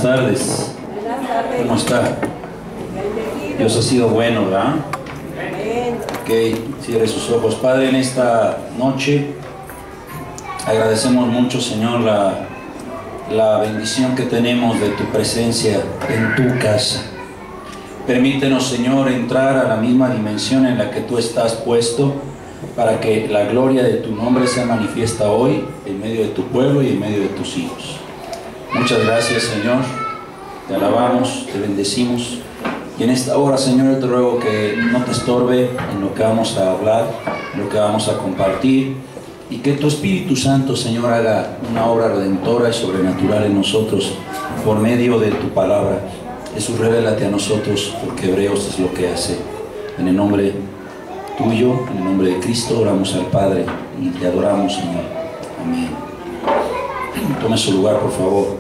Buenas tardes. ¿Cómo está? Dios ha sido bueno, ¿verdad? Ok, cierre sus ojos. Padre, en esta noche agradecemos mucho, Señor, la bendición que tenemos de tu presencia en tu casa. Permítenos, Señor, entrar a la misma dimensión en la que tú estás puesto, para que la gloria de tu nombre sea manifiesta hoy en medio de tu pueblo y en medio de tus hijos. Muchas gracias, Señor. Te alabamos, te bendecimos. Y en esta hora, Señor, yo te ruego que no te estorbe en lo que vamos a hablar, en lo que vamos a compartir, y que tu Espíritu Santo, Señor, haga una obra redentora y sobrenatural en nosotros por medio de tu palabra. Jesús, revélate a nosotros, porque Hebreos es lo que hace. En el nombre tuyo, en el nombre de Cristo, oramos al Padre y te adoramos, Señor. Amén. Tome su lugar, por favor.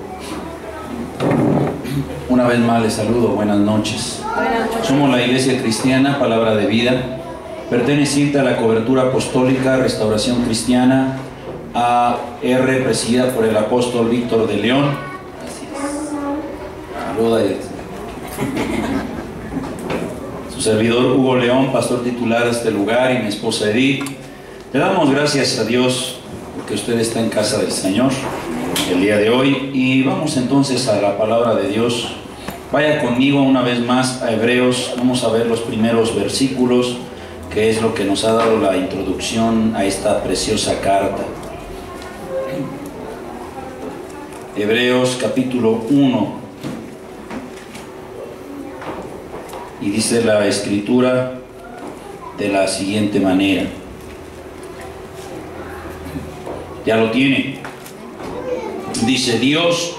Una vez más les saludo, buenas noches. Somos la Iglesia Cristiana, Palabra de Vida, perteneciente a la cobertura apostólica Restauración Cristiana AR, presidida por el apóstol Víctor de León. Gracias. Saluda. Su servidor Hugo León, pastor titular de este lugar, y mi esposa Edith. Le damos gracias a Dios porque usted está en casa del Señor el día de hoy, y vamos entonces a la palabra de Dios. Vaya conmigo una vez más a Hebreos. Vamos a ver los primeros versículos, que es lo que nos ha dado la introducción a esta preciosa carta. Hebreos capítulo 1, y dice la escritura de la siguiente manera. Ya lo tiene. Dice: Dios,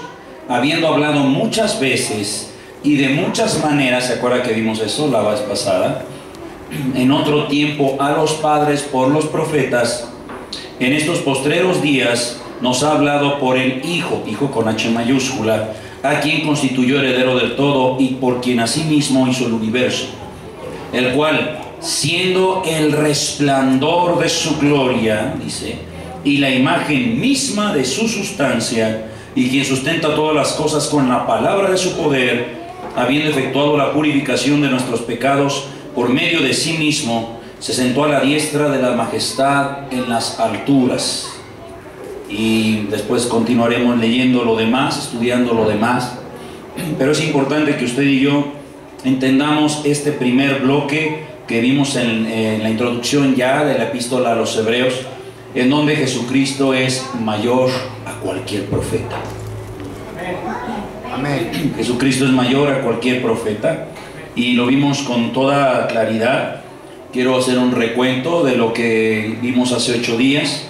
habiendo hablado muchas veces y de muchas maneras, ¿se acuerda que vimos eso la vez pasada? En otro tiempo a los padres por los profetas, en estos postreros días nos ha hablado por el Hijo, Hijo con H mayúscula, a quien constituyó heredero del todo y por quien asimismo hizo el universo, el cual, siendo el resplandor de su gloria, dice, y la imagen misma de su sustancia, y quien sustenta todas las cosas con la palabra de su poder, habiendo efectuado la purificación de nuestros pecados por medio de sí mismo, se sentó a la diestra de la majestad en las alturas. Y después continuaremos leyendo lo demás, estudiando lo demás, pero es importante que usted y yo entendamos este primer bloque que vimos en la introducción ya de la epístola a los Hebreos, en donde Jesucristo es mayor a cualquier profeta. Amén. Jesucristo es mayor a cualquier profeta, y lo vimos con toda claridad. Quiero hacer un recuento de lo que vimos hace 8 días.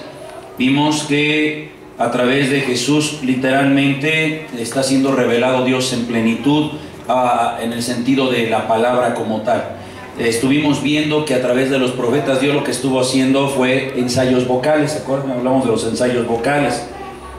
Vimos que a través de Jesús literalmente está siendo revelado Dios en plenitud, en el sentido de la palabra como tal. Estuvimos viendo que a través de los profetas Dios lo que estuvo haciendo fue ensayos vocales. ¿Se acuerdan? Hablamos de los ensayos vocales,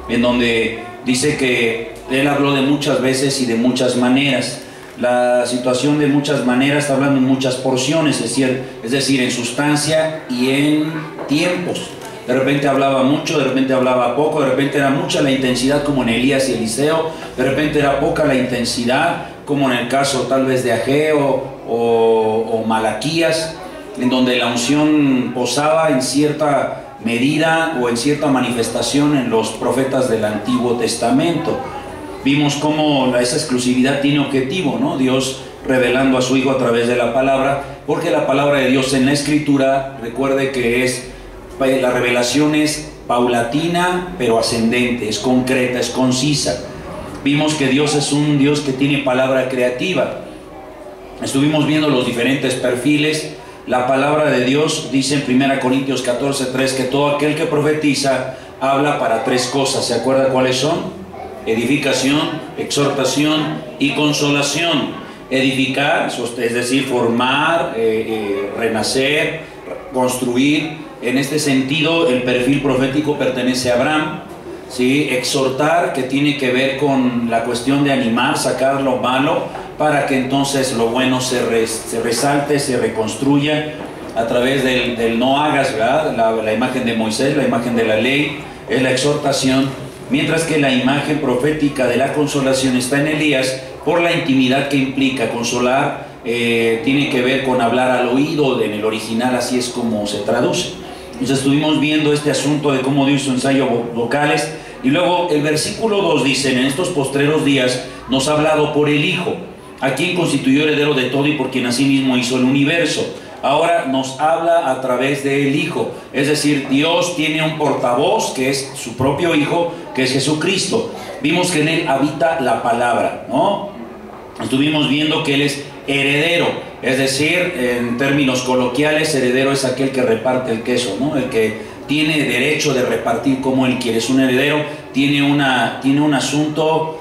en donde dice que Él habló de muchas veces y de muchas maneras. La situación de muchas maneras está hablando en muchas porciones, es decir, en sustancia y en tiempos. De repente hablaba mucho, de repente hablaba poco, de repente era mucha la intensidad como en Elías y Eliseo, de repente era poca la intensidad como en el caso tal vez de Ageo o Malaquías, en donde la unción posaba en cierta medida o en cierta manifestación en los profetas del Antiguo Testamento. Vimos cómo esa exclusividad tiene objetivo, ¿no? Dios revelando a su Hijo a través de la palabra, porque la palabra de Dios en la Escritura, recuerde que la revelación es paulatina pero ascendente, es concreta, es concisa. Vimos que Dios es un Dios que tiene palabra creativa. Estuvimos viendo los diferentes perfiles. La palabra de Dios dice en 1 Corintios 14:3 que todo aquel que profetiza habla para 3 cosas. ¿Se acuerda cuáles son? Edificación, exhortación y consolación. Edificar, es decir, formar, renacer, construir. En este sentido, el perfil profético pertenece a Abraham. ¿Sí? Exhortar, que tiene que ver con la cuestión de animar, sacar lo malo, para que entonces lo bueno se resalte, se reconstruya a través del no hagas, ¿verdad? La imagen de Moisés, la imagen de la ley, es la exhortación. mientras que la imagen profética de la consolación está en Elías por la intimidad que implica. Consolar tiene que ver con hablar al oído, en el original así es como se traduce. Entonces estuvimos viendo este asunto de cómo Dios hizo ensayos vocales, y luego el versículo 2 dice: en estos postreros días nos ha hablado por el Hijo, a quien constituyó heredero de todo y por quien asimismo hizo el universo. Ahora nos habla a través del Hijo, es decir, Dios tiene un portavoz que es su propio Hijo, que es Jesucristo. Vimos que en Él habita la palabra, ¿no? Estuvimos viendo que Él es heredero, es decir, en términos coloquiales, heredero es aquel que reparte el queso, ¿no? El que tiene derecho de repartir como Él quiere. Es un heredero, tiene un asunto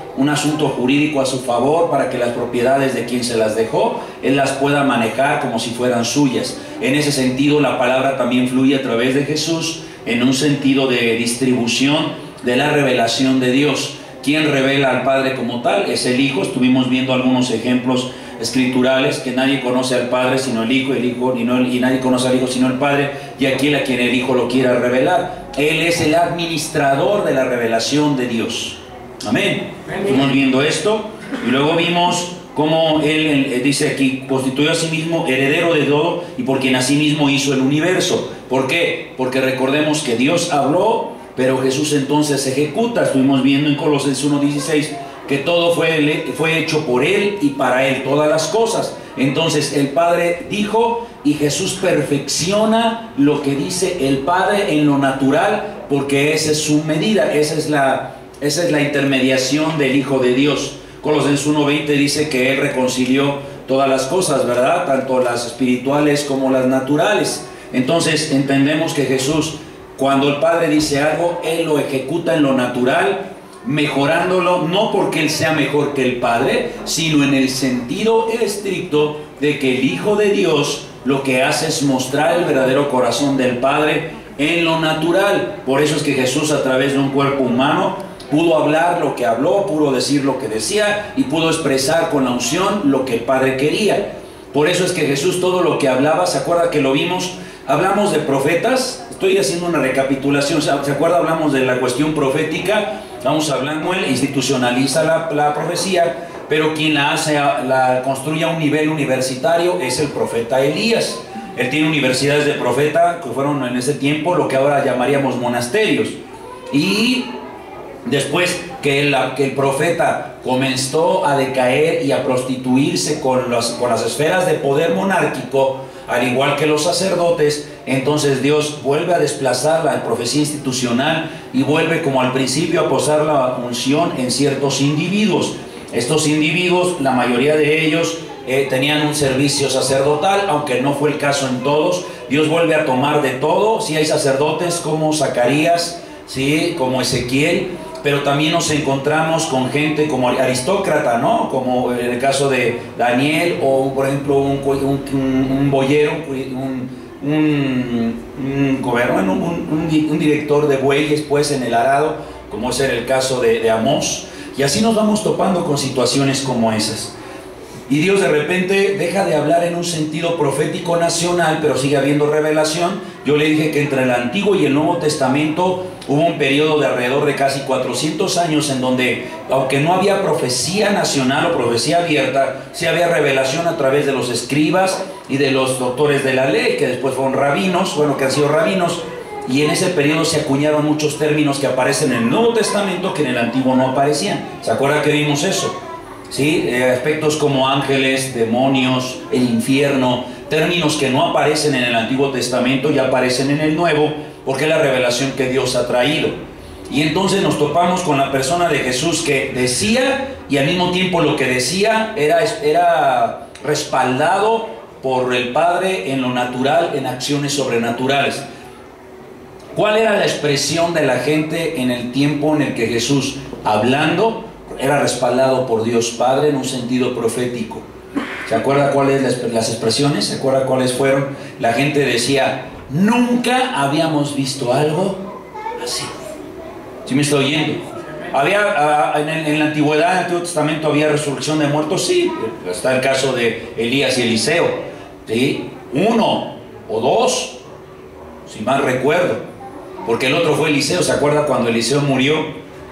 jurídico a su favor para que las propiedades de quien se las dejó, Él las pueda manejar como si fueran suyas. En ese sentido, la palabra también fluye a través de Jesús en un sentido de distribución de la revelación de Dios. ¿Quién revela al Padre como tal? Es el Hijo. Estuvimos viendo algunos ejemplos escriturales, que nadie conoce al Padre sino el Hijo, y nadie conoce al Hijo sino el Padre, y aquel a quien el Hijo lo quiera revelar. Él es el administrador de la revelación de Dios. Amén. Estamos viendo esto, y luego vimos cómo Él dice aquí: constituyó a sí mismo heredero de todo y por quien a sí mismo hizo el universo. ¿Por qué? Porque recordemos que Dios habló, pero Jesús entonces ejecuta. Estuvimos viendo en Colosenses 1:16 que todo fue hecho por Él y para Él, todas las cosas. Entonces el Padre dijo y Jesús perfecciona lo que dice el Padre en lo natural, porque esa es su medida, esa es la intermediación del Hijo de Dios. Colosenses 1:20 dice que Él reconcilió todas las cosas, ¿verdad? Tanto las espirituales como las naturales. Entonces entendemos que Jesús, cuando el Padre dice algo, Él lo ejecuta en lo natural, mejorándolo, no porque Él sea mejor que el Padre, sino en el sentido estricto de que el Hijo de Dios lo que hace es mostrar el verdadero corazón del Padre en lo natural. Por eso es que Jesús, a través de un cuerpo humano, pudo hablar lo que habló, pudo decir lo que decía y pudo expresar con la unción lo que el Padre quería. Por eso es que Jesús, todo lo que hablaba, ¿se acuerda que lo vimos? Hablamos de profetas. Estoy haciendo una recapitulación. ¿Se acuerda? Hablamos de la cuestión profética. Vamos hablando, Él institucionaliza la profecía, pero quien la construye a un nivel universitario es el profeta Elías. Él tiene universidades de profeta que fueron en ese tiempo lo que ahora llamaríamos monasterios. Y después que el profeta comenzó a decaer y a prostituirse con las esferas de poder monárquico, al igual que los sacerdotes, entonces Dios vuelve a desplazar la profecía institucional y vuelve, como al principio, a posar la unción en ciertos individuos. Estos individuos, la mayoría de ellos tenían un servicio sacerdotal, aunque no fue el caso en todos. Dios vuelve a tomar de todo. Sí hay sacerdotes como Zacarías, sí, como Ezequiel, pero también nos encontramos con gente como aristócrata, ¿no? Como en el caso de Daniel, o por ejemplo un boyero, un director de bueyes, pues, en el arado, como es el caso de Amós. Y así nos vamos topando con situaciones como esas. Y Dios de repente deja de hablar en un sentido profético nacional, pero sigue habiendo revelación. Yo le dije que entre el Antiguo y el Nuevo Testamento hubo un periodo de alrededor de casi 400 años en donde, aunque no había profecía nacional o profecía abierta, sí había revelación a través de los escribas y de los doctores de la ley, que después fueron rabinos, bueno, que han sido rabinos. Y en ese periodo se acuñaron muchos términos que aparecen en el Nuevo Testamento que en el Antiguo no aparecían. ¿Se acuerda que vimos eso? ¿Sí? Aspectos como ángeles, demonios, el infierno, términos que no aparecen en el Antiguo Testamento y aparecen en el Nuevo, porque es la revelación que Dios ha traído. Y entonces nos topamos con la persona de Jesús que decía, y al mismo tiempo lo que decía era respaldado por el Padre en lo natural, en acciones sobrenaturales. ¿Cuál era la expresión de la gente en el tiempo en el que Jesús, hablando, era respaldado por Dios Padre en un sentido profético? ¿Se acuerda cuáles las expresiones? ¿Se acuerda cuáles fueron? La gente decía: nunca habíamos visto algo así. ¿Sí me está oyendo? En la antigüedad, en el Antiguo Testamento, había resurrección de muertos, sí. Está el caso de Elías y Eliseo, ¿sí? 1 o 2, si mal recuerdo, porque el otro fue Eliseo. ¿Se acuerda cuando Eliseo murió?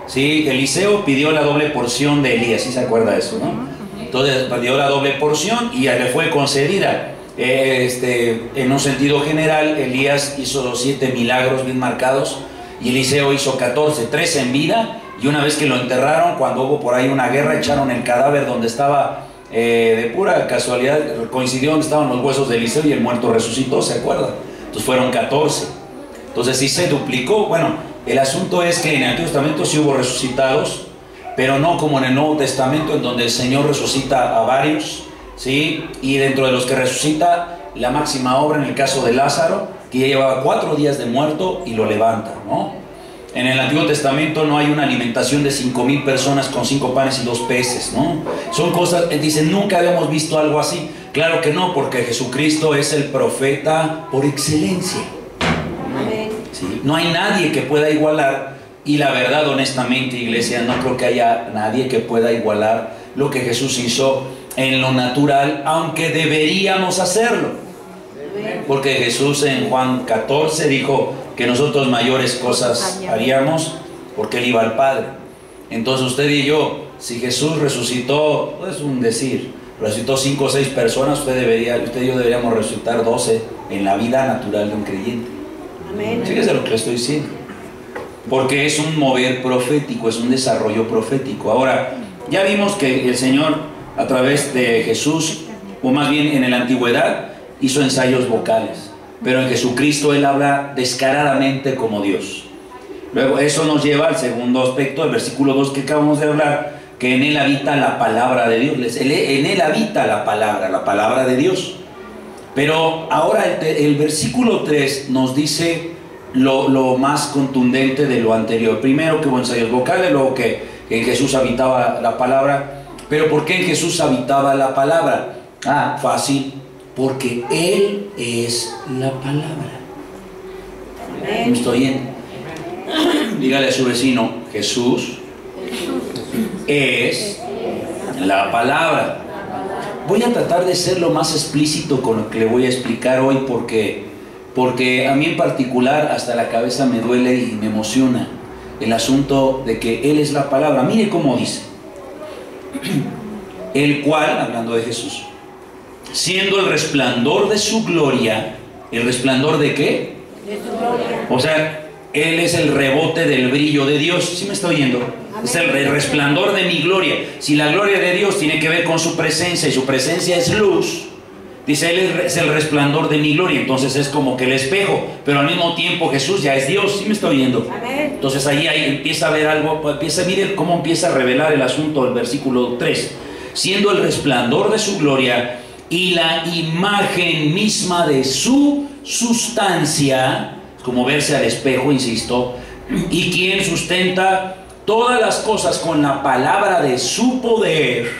¿sí? Eliseo pidió la doble porción de Elías, ¿sí se acuerda de eso, no? Entonces pidió la doble porción y ya le fue concedida. En un sentido general, Elías hizo 7 milagros bien marcados y Eliseo hizo 14, 3 en vida, y una vez que lo enterraron, cuando hubo por ahí una guerra, echaron el cadáver donde estaba, de pura casualidad, coincidió donde estaban los huesos de Eliseo y el muerto resucitó, ¿se acuerda? Entonces fueron 14. Entonces sí se duplicó. Bueno, el asunto es que en el Antiguo Testamento sí hubo resucitados, pero no como en el Nuevo Testamento, en donde el Señor resucita a varios, ¿sí? Y dentro de los que resucita, la máxima obra en el caso de Lázaro, que ya llevaba 4 días de muerto y lo levanta, ¿no? En el Antiguo Testamento no hay una alimentación de 5,000 personas con 5 panes y 2 peces, ¿no? Son cosas, dicen, nunca habíamos visto algo así. Claro que no, porque Jesucristo es el profeta por excelencia. ¿Sí? No hay nadie que pueda igualar, y la verdad, honestamente, iglesia, no creo que haya nadie que pueda igualar lo que Jesús hizo en lo natural, aunque deberíamos hacerlo. Porque Jesús en Juan 14 dijo que nosotros mayores cosas haríamos porque Él iba al Padre. Entonces usted y yo, si Jesús resucitó, es un decir, resucitó 5 o 6 personas, usted y yo deberíamos resucitar 12 en la vida natural de un creyente. Amén. Fíjese lo que le estoy diciendo. Porque es un mover profético, es un desarrollo profético. Ahora, ya vimos que el Señor, a través de Jesús, o más bien en la antigüedad, hizo ensayos vocales. Pero en Jesucristo Él habla descaradamente como Dios. Luego, eso nos lleva al segundo aspecto, el versículo 2 que acabamos de hablar, que en Él habita la palabra de Dios. En Él habita la palabra de Dios. Pero ahora el versículo 3 nos dice lo más contundente de lo anterior. Primero que hubo ensayos vocales, luego que en Jesús habitaba la palabra. Pero ¿por qué en Jesús habitaba la palabra? Fácil, porque Él es la palabra. ¿Me estoy oyendo? Dígale a su vecino, Jesús es la palabra. Voy a tratar de ser lo más explícito con lo que le voy a explicar hoy, porque a mí en particular hasta la cabeza me duele y me emociona el asunto de que Él es la palabra. Mire cómo dice: el cual, hablando de Jesús, siendo el resplandor de su gloria. ¿El resplandor de qué? De su gloria. O sea, Él es el rebote del brillo de Dios. ¿Sí me está oyendo? Amén. Es el resplandor de mi gloria. Si la gloria de Dios tiene que ver con su presencia, y su presencia es luz, dice, Él es el resplandor de mi gloria. Entonces es como que el espejo, pero al mismo tiempo Jesús ya es Dios. ¿Sí me está oyendo? Amén. Entonces ahí empieza a ver algo, mire cómo empieza a revelar el asunto del versículo 3. Siendo el resplandor de su gloria y la imagen misma de su sustancia, como verse al espejo, insisto, y quien sustenta todas las cosas con la palabra de su poder.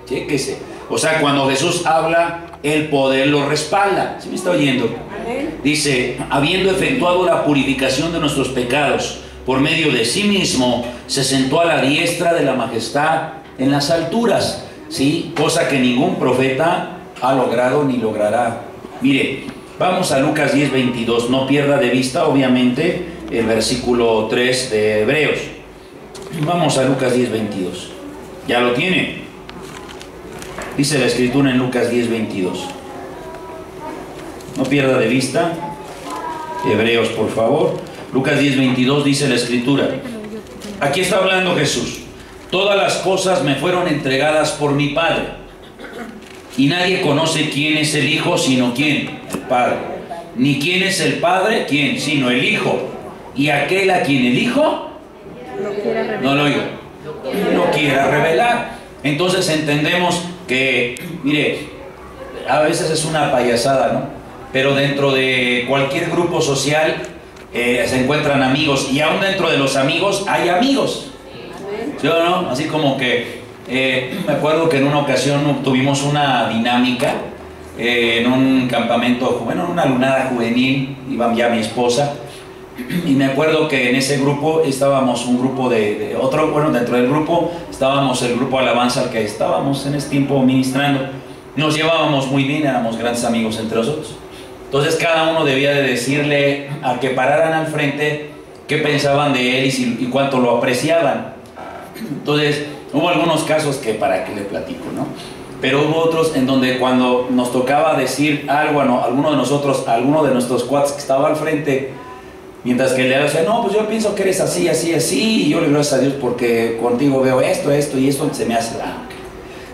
Chéquese. O sea, cuando Jesús habla, el poder lo respalda. ¿Sí me está oyendo? Amén. Dice, habiendo efectuado la purificación de nuestros pecados por medio de sí mismo, se sentó a la diestra de la majestad en las alturas. ¿Sí? Cosa que ningún profeta ha logrado ni logrará. Mire, vamos a Lucas 10:22. No pierda de vista, obviamente, el versículo 3 de Hebreos. Vamos a Lucas 10:22. ¿Ya lo tiene? Dice la escritura en Lucas 10:22. No pierda de vista. Hebreos, por favor. Lucas 10:22 dice la escritura. Aquí está hablando Jesús. Todas las cosas me fueron entregadas por mi Padre. Y nadie conoce quién es el Hijo, sino quién, el Padre. Ni quién es el Padre, quién, sino el Hijo. Y aquel a quien el Hijo no lo oigo, no quiera revelar. Entonces entendemos que, mire, a veces es una payasada, ¿no? Pero dentro de cualquier grupo social se encuentran amigos, y aún dentro de los amigos hay amigos. ¿Sí o no? Así como que me acuerdo que en una ocasión tuvimos una dinámica en un campamento, bueno, en una lunada juvenil, iba ya mi esposa, y me acuerdo que en ese grupo estábamos un grupo de otro, bueno, dentro del grupo estábamos el grupo Alabanza al que estábamos en ese tiempo ministrando. Nos llevábamos muy bien, éramos grandes amigos entre nosotros. Entonces cada uno debía de decirle al que pararan al frente qué pensaban de él y cuánto lo apreciaban. Entonces, hubo algunos casos que para qué le platico, ¿no? Pero hubo otros en donde cuando nos tocaba decir algo a alguno de nosotros, a alguno de nuestros cuates que estaba al frente, mientras que él le decía, no, pues yo pienso que eres así, así, así, y yo le doy gracias a Dios porque contigo veo esto, esto y esto, se me hace okay.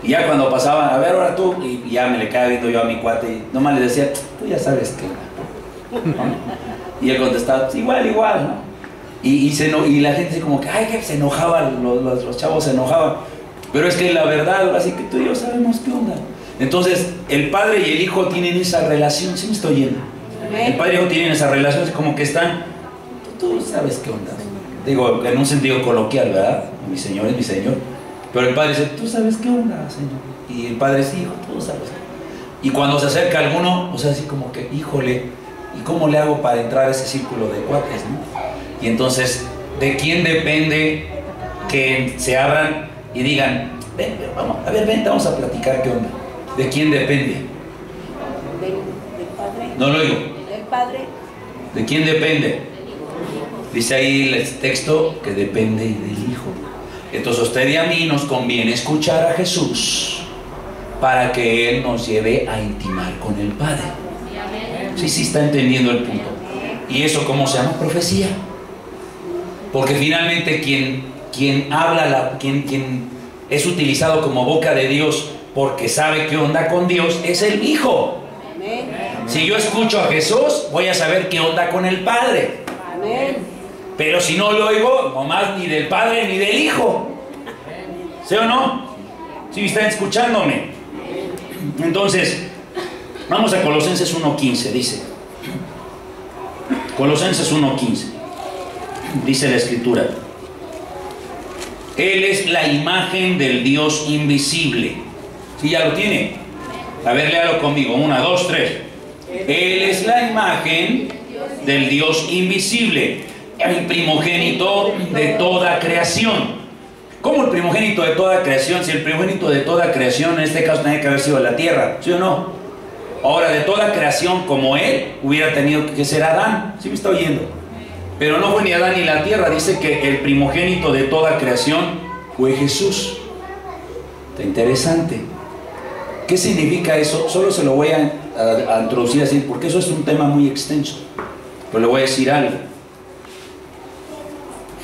Y ya cuando pasaban, a ver, ahora tú, y ya me le quedaba viendo yo a mi cuate, y nomás le decía, tú ya sabes que, ¿no? Y él contestaba, pues igual, ¿no? Y la gente como que, ay, que se enojaban, los chavos se enojaban. Pero es que la verdad, así que tú y yo sabemos qué onda. Entonces, el padre y el hijo tienen esa relación, ¿sí me estoy yendo? El padre y el hijo tienen esa relación, es como que están, tú sabes qué onda. Digo, en un sentido coloquial, ¿verdad? Mi señor es mi señor. Pero el padre dice, tú sabes qué onda, señor. Y el padre dice, hijo, tú sabes. Y cuando se acerca alguno, o sea, así como que, híjole, ¿y cómo le hago para entrar a ese círculo de cuates, no? Y entonces, ¿de quién depende que se abran y digan, ven, vamos, a ver, ven, vamos a platicar qué onda? ¿De quién depende? Del padre. No lo oigo. Del padre. ¿De quién depende? Dice ahí el texto que depende del hijo. Entonces, a usted y a mí nos conviene escuchar a Jesús para que Él nos lleve a intimar con el Padre. Sí, está entendiendo el punto. ¿Y eso cómo se llama? Profecía. Porque finalmente quien habla, quien es utilizado como boca de Dios porque sabe qué onda con Dios es el Hijo. Amén. Si yo escucho a Jesús, voy a saber qué onda con el Padre. Amén. Pero si no lo oigo, no más ni del Padre ni del Hijo. ¿Sí o no? ¿Sí están escuchándome? Entonces, vamos a Colosenses 1:15, dice. Colosenses 1:15. Dice la Escritura. Él es la imagen del Dios invisible. ¿Sí ya lo tiene? A ver, léalo conmigo. 1, 2, 3. Él es la imagen del Dios invisible, el primogénito de toda creación. ¿Cómo el primogénito de toda creación? Si el primogénito de toda creación en este caso tenía que haber sido la tierra, ¿sí o no? Ahora, de toda creación como él, hubiera tenido que ser Adán. ¿Sí me está oyendo? Pero no fue ni Adán ni la tierra. Dice que el primogénito de toda creación fue Jesús. Está interesante. ¿Qué significa eso? Solo se lo voy a introducir así, porque eso es un tema muy extenso. Pero le voy a decir algo.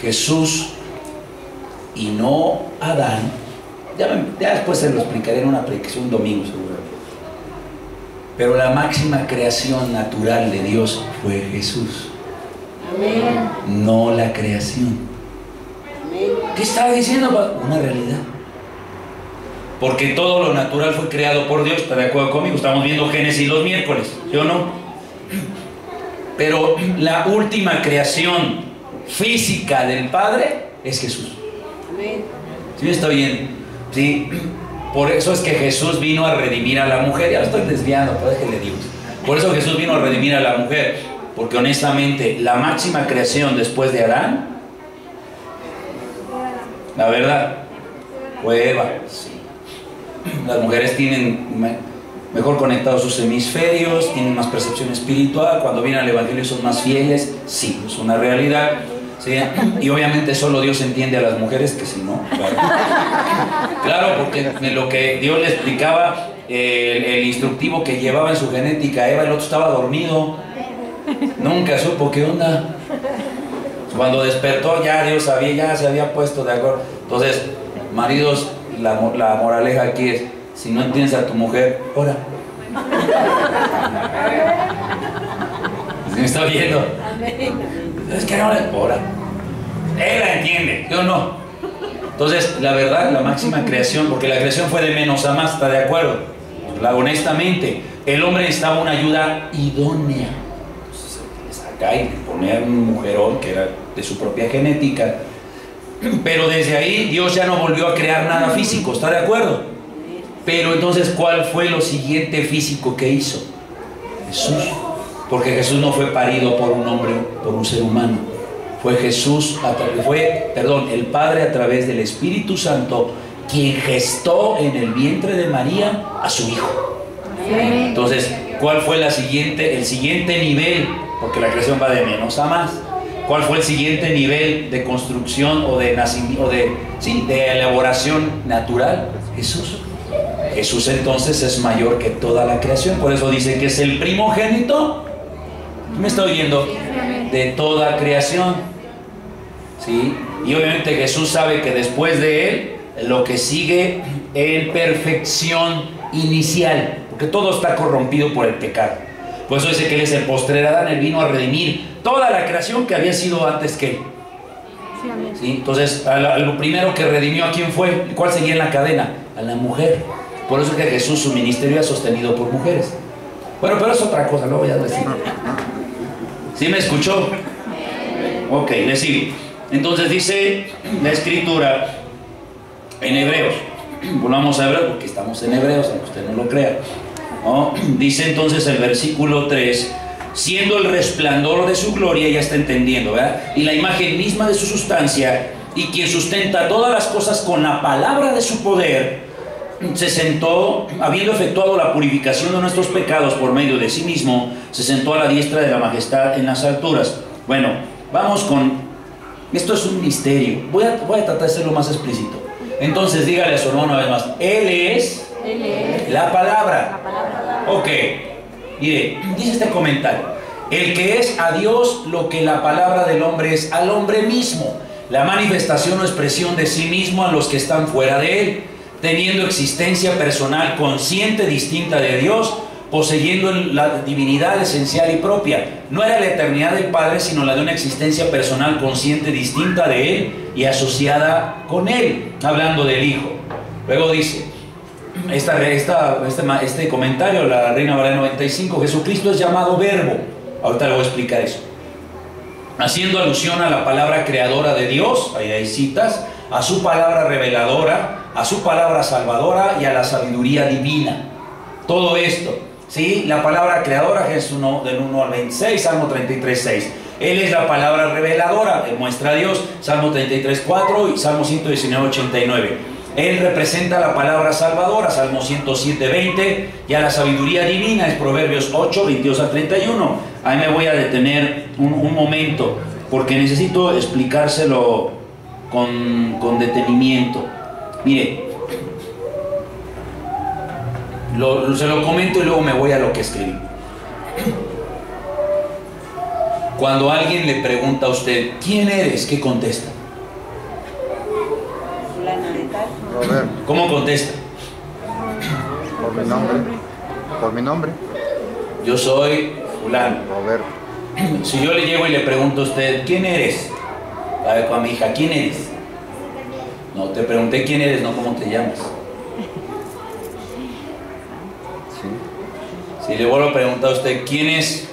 Jesús y no Adán, ya después se lo explicaré en una predicación un domingo seguro. Pero la máxima creación natural de Dios fue Jesús. Amén. No la creación. Amén. ¿Qué estaba diciendo? Una realidad. Porque todo lo natural fue creado por Dios. ¿Está de acuerdo conmigo? Estamos viendo Génesis los miércoles, ¿sí o no? Pero la última creación física del Padre es Jesús. Amén. ¿Sí me está oyendo? Sí. Por eso es que Jesús vino a redimir a la mujer. Ya lo estoy desviando, pero déjenle Dios. Por eso Jesús vino a redimir a la mujer. Porque honestamente, la máxima creación después de Adán, la verdad, fue Eva. Sí. Las mujeres tienen mejor conectados sus hemisferios, tienen más percepción espiritual. Cuando vienen al Evangelio son más fieles. Sí, es una realidad. ¿Sí? Y obviamente solo Dios entiende a las mujeres, que si no, claro, porque de lo que Dios le explicaba, el instructivo que llevaba en su genética a Eva, el otro estaba dormido, nunca supo qué onda. Cuando despertó ya Dios sabía, ya se había puesto de acuerdo. Entonces, maridos, la moraleja aquí es, si no entiendes a tu mujer, ora. ¿Sí me está oyendo? Es que no le ora. Él la entiende, yo no. Entonces, la verdad, la máxima creación, porque la creación fue de menos a más, ¿está de acuerdo? Honestamente, el hombre necesitaba una ayuda idónea. Entonces, acá y poner un mujerón que era de su propia genética. Pero desde ahí Dios ya no volvió a crear nada físico, ¿está de acuerdo? Pero entonces, ¿cuál fue lo siguiente físico que hizo? Jesús. Porque Jesús no fue parido por un hombre, por un ser humano. Fue el Padre a través del Espíritu Santo quien gestó en el vientre de María a su Hijo. Entonces, ¿cuál fue el siguiente nivel? Porque la creación va de menos a más. ¿Cuál fue el siguiente nivel de construcción o de nacimiento, de elaboración natural? Jesús. Jesús entonces es mayor que toda la creación. Por eso dice que es el primogénito. ¿Me está oyendo? De toda creación. ¿Sí? Y obviamente Jesús sabe que después de él, lo que sigue en perfección inicial, porque todo está corrompido por el pecado. Por eso dice que él es el postrer Adán. Él vino a redimir toda la creación que había sido antes que él. ¿Sí? Entonces, lo primero que redimió, ¿a quién fue? ¿Cuál seguía en la cadena? A la mujer. Por eso es que Jesús, su ministerio es sostenido por mujeres. Bueno, pero es otra cosa, lo voy a decir. ¿Sí me escuchó? Ok, le sigo. Entonces dice la Escritura en Hebreos. Volvamos a Hebreos porque estamos en Hebreos, aunque usted no lo crea, ¿no? Dice entonces el versículo 3: siendo el resplandor de su gloria, ya está entendiendo, ¿verdad? Y la imagen misma de su sustancia, y quien sustenta todas las cosas con la palabra de su poder, se sentó, habiendo efectuado la purificación de nuestros pecados por medio de sí mismo, se sentó a la diestra de la majestad en las alturas. Bueno, vamos con... Esto es un misterio. Voy a tratar de ser lo más explícito. Entonces dígale a su hermano una vez más: Él es la palabra. Ok, mire, dice este comentario: el que es a Dios lo que la palabra del hombre es al hombre mismo, la manifestación o expresión de sí mismo a los que están fuera de él, teniendo existencia personal consciente, distinta de Dios, poseyendo la divinidad esencial y propia. No era la eternidad del Padre, sino la de una existencia personal consciente, distinta de Él y asociada con Él, hablando del Hijo. Luego dice, este comentario, la Reina Valera 95, Jesucristo es llamado Verbo. Ahorita le voy a explicar eso. Haciendo alusión a la palabra creadora de Dios, ahí hay citas, a su palabra reveladora, a su palabra salvadora y a la sabiduría divina. Todo esto, ¿sí? La palabra creadora es del 1 al 26, Salmo 33:6. Él es la palabra reveladora, él muestra a Dios, Salmo 33:4 y Salmo 119:89. Él representa la palabra salvadora, Salmo 107:20, y a la sabiduría divina es Proverbios 8:22 al 31. Ahí me voy a detener un momento, porque necesito explicárselo con detenimiento. Mire, se lo comento y luego me voy a lo que escribí. Cuando alguien le pregunta a usted: ¿quién eres?, ¿qué contesta? Roberto. ¿Cómo contesta? Por mi nombre. Por mi nombre. Yo soy fulano. Roberto. Si yo le llego y le pregunto a usted: ¿quién eres? A ver, con mi hija: ¿quién eres? No, te pregunté quién eres, no cómo te llamas. Sí. Si le vuelvo a preguntar a usted: ¿quién es?,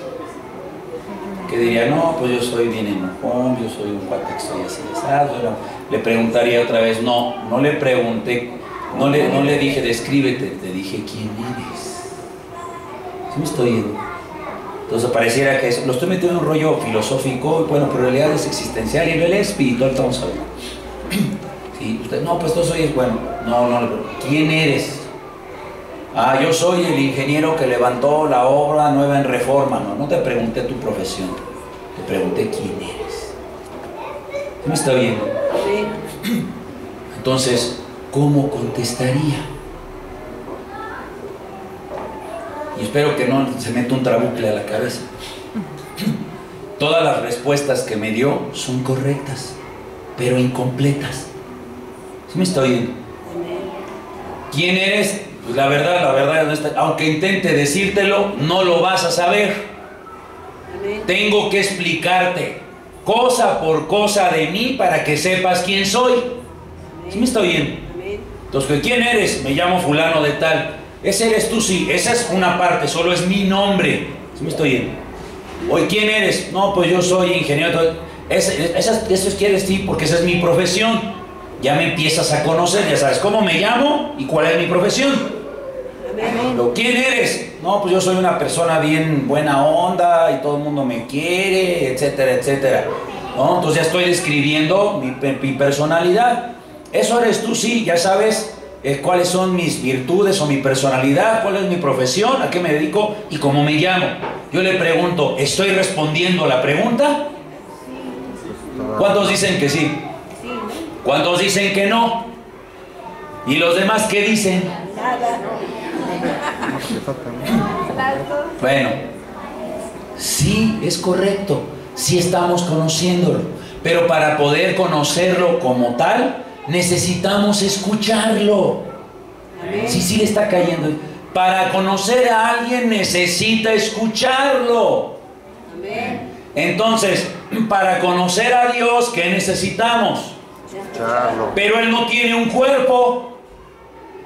¿qué diría? No, pues yo soy bien enojón, yo soy un cuate que soy así, asado. Le preguntaría otra vez: no le pregunté, no le dije descríbete, te dije quién eres. ¿Sí me estoy yendo? Entonces pareciera que lo estoy metiendo en un rollo filosófico, bueno, pero en realidad es existencial y en realidad es espiritual, estamos hablando. ¿Sí? Usted: no, pues tú soy, bueno, no, ¿quién eres? Ah, yo soy el ingeniero que levantó la obra nueva en Reforma. No te pregunté tu profesión, te pregunté quién eres. ¿Sí me está viendo? Entonces, ¿cómo contestaría? Y espero que no se meta un trabucle a la cabeza. Todas las respuestas que me dio son correctas, pero incompletas. ¿Sí me está oyendo? ¿Quién eres? Pues la verdad, aunque intente decírtelo, no lo vas a saber. Tengo que explicarte cosa por cosa de mí para que sepas quién soy. ¿Sí me está oyendo? Entonces, ¿quién eres? Me llamo fulano de tal. Ese eres tú, sí. Esa es una parte, solo es mi nombre. ¿Sí me estoy oyendo? Oye, ¿quién eres? No, pues yo soy ingeniero. Eso es quién eres, sí, porque esa es mi profesión. Ya me empiezas a conocer, ya sabes cómo me llamo y cuál es mi profesión. Pero ¿quién eres? No, pues yo soy una persona bien buena onda y todo el mundo me quiere, etcétera, etcétera. ¿No? Entonces ya estoy describiendo mi personalidad. Eso eres tú, sí, ya sabes cuáles son mis virtudes o mi personalidad, cuál es mi profesión, a qué me dedico y cómo me llamo. Yo le pregunto: ¿estoy respondiendo a la pregunta? ¿Cuántos dicen que sí? Sí, ¿no? ¿Cuántos dicen que no? ¿Y los demás qué dicen? Nada. Bueno, sí es correcto, sí estamos conociéndolo, pero para poder conocerlo como tal, necesitamos escucharlo. Amén. Sí le está cayendo. Para conocer a alguien necesita escucharlo. Amén. Entonces, para conocer a Dios, ¿qué necesitamos? Escucharlo. Pero Él no tiene un cuerpo.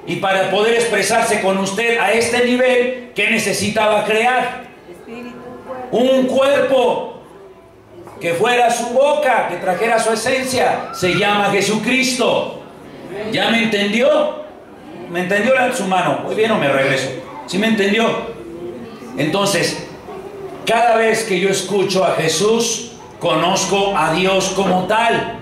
Y para poder expresarse con usted a este nivel, ¿qué necesitaba crear? Espíritu, cuerpo. Un cuerpo que fuera su boca, que trajera su esencia. Se llama Jesucristo. ¿Ya me entendió? ¿Me entendió su mano? Muy bien, o me regreso. ¿Sí me entendió? Entonces, cada vez que yo escucho a Jesús, conozco a Dios como tal.